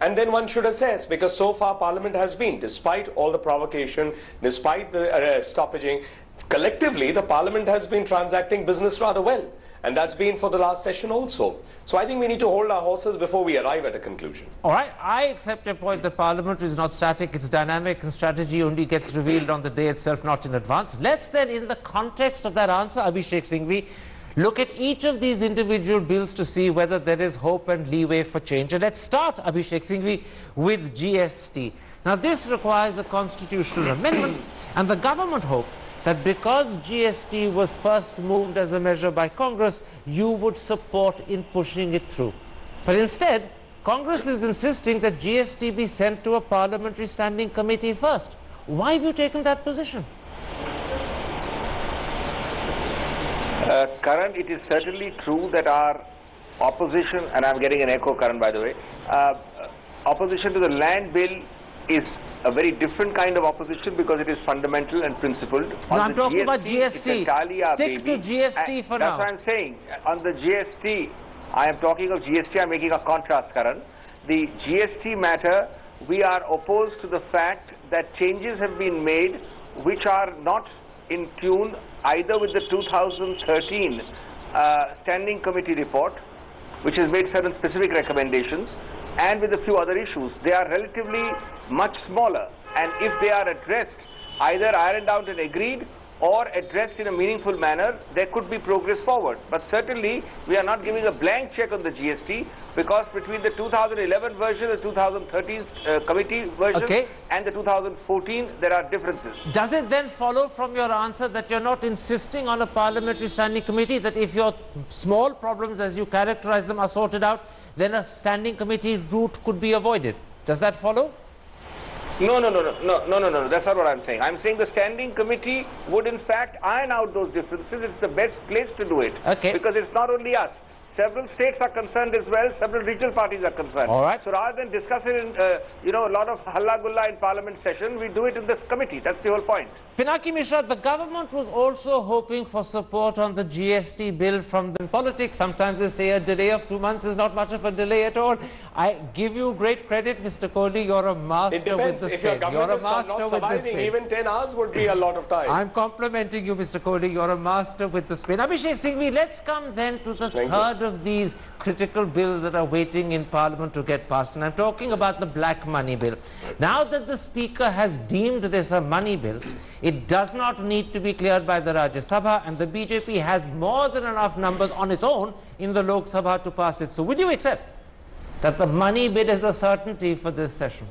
And then one should assess, because so far Parliament has been, despite all the provocation, despite the stoppaging, collectively the Parliament has been transacting business rather well. And that's been for the last session also. So I think we need to hold our horses before we arrive at a conclusion. All right, I accept your point that Parliament is not static, it's dynamic, and strategy only gets revealed on the day itself, not in advance. Let's then, in the context of that answer, Abhishek Singhvi, look at each of these individual bills to see whether there is hope and leeway for change. And let's start, Abhishek Singhvi, with GST. Now, this requires a constitutional amendment, and the government hoped that because GST was first moved as a measure by Congress, you would support in pushing it through. But instead, Congress is insisting that GST be sent to a parliamentary standing committee first. Why have you taken that position? Karan, it is certainly true that our opposition, and I'm getting an echo, Karan, by the way, opposition to the land bill is a very different kind of opposition because it is fundamental and principled. No, I'm talking about GST. Stick to GST for now. That's what I'm saying. On the GST, I am talking of GST, I'm making a contrast, Karan. The GST matter, we are opposed to the fact that changes have been made which are not in tune either with the 2013 Standing Committee report, which has made certain specific recommendations, and with a few other issues. They are relatively much smaller, and if they are addressed, either ironed out and agreed, or addressed in a meaningful manner, there could be progress forward. But certainly, we are not giving a blank check on the GST, because between the 2011 version, the 2013 committee version, and the 2014, there are differences. Does it then follow from your answer that you're not insisting on a parliamentary standing committee, that if your small problems, as you characterize them, are sorted out, then a standing committee route could be avoided? Does that follow? No, that's not what I'm saying. I'm saying the standing committee would in fact iron out those differences. It's the best place to do it. Because it's not only us. Several states are concerned as well, several regional parties are concerned. All right. So rather than discuss it in, a lot of halla-gulla in parliament session, we do it in this committee. That's the whole point. Pinaki Mishra, the government was also hoping for support on the GST bill from the politics. Sometimes they say a delay of 2 months is not much of a delay at all. I give you great credit, Mr. Kohli. You're a master with the If your government is not surviving, even 10 hours would be a lot of time. I'm complimenting you, Mr. Kohli. You're a master with the spin. Abhishek Singhvi, let's come then to the third of these critical bills that are waiting in Parliament to get passed. And I'm talking about the black money bill. Now that the Speaker has deemed this a money bill, it does not need to be cleared by the Rajya Sabha, and the BJP has more than enough numbers on its own in the Lok Sabha to pass it. So would you accept that the money bill is a certainty for this session?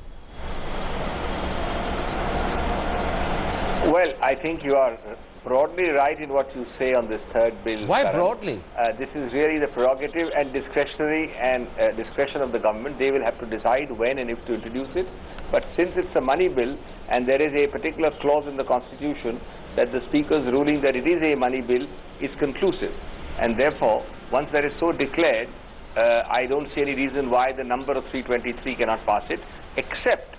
Well, I think you are broadly right in what you say on this third bill. Why broadly? This is really the prerogative and discretionary and discretion of the government. They will have to decide when and if to introduce it. But since it's a money bill and there is a particular clause in the Constitution that the Speaker's ruling that it is a money bill is conclusive. And therefore, once that is so declared, I don't see any reason why the number of 323 cannot pass it, except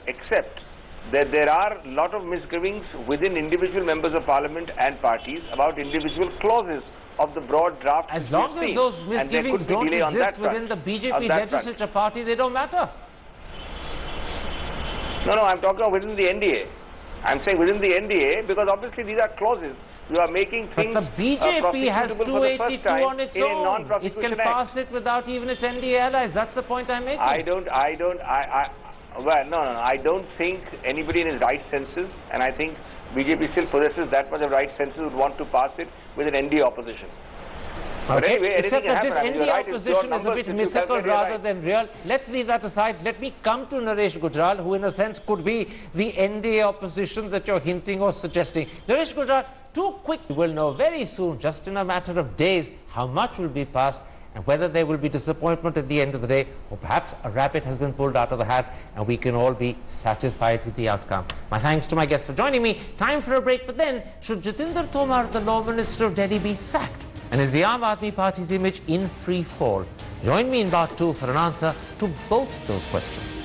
that there are a lot of misgivings within individual members of parliament and parties about individual clauses of the broad draft. As long as those misgivings don't exist within the BJP legislature party, they don't matter. No, I'm talking about within the NDA. I'm saying within the NDA, because obviously these are clauses. You are making things. But the BJP has 282 on its own. It can pass it without even its NDA allies. That's the point I'm making. I don't think anybody in his right senses, and I think BJP still possesses that much of right senses, would want to pass it with an NDA opposition. But anyway, except that this NDA opposition is a bit mythical rather than real. Let's leave that aside. Let me come to Naresh Gujral, who in a sense could be the NDA opposition that you're hinting or suggesting. Naresh Gujral, too quick. We will know very soon, just in a matter of days, how much will be passed and whether there will be disappointment at the end of the day, or perhaps a rabbit has been pulled out of the hat and we can all be satisfied with the outcome. My thanks to my guests for joining me. Time for a break, but then, should Jatinder Tomar, the Law Minister of Delhi, be sacked? And is the Aam Aadmi Party's image in free fall? Join me in part 2 for an answer to both those questions.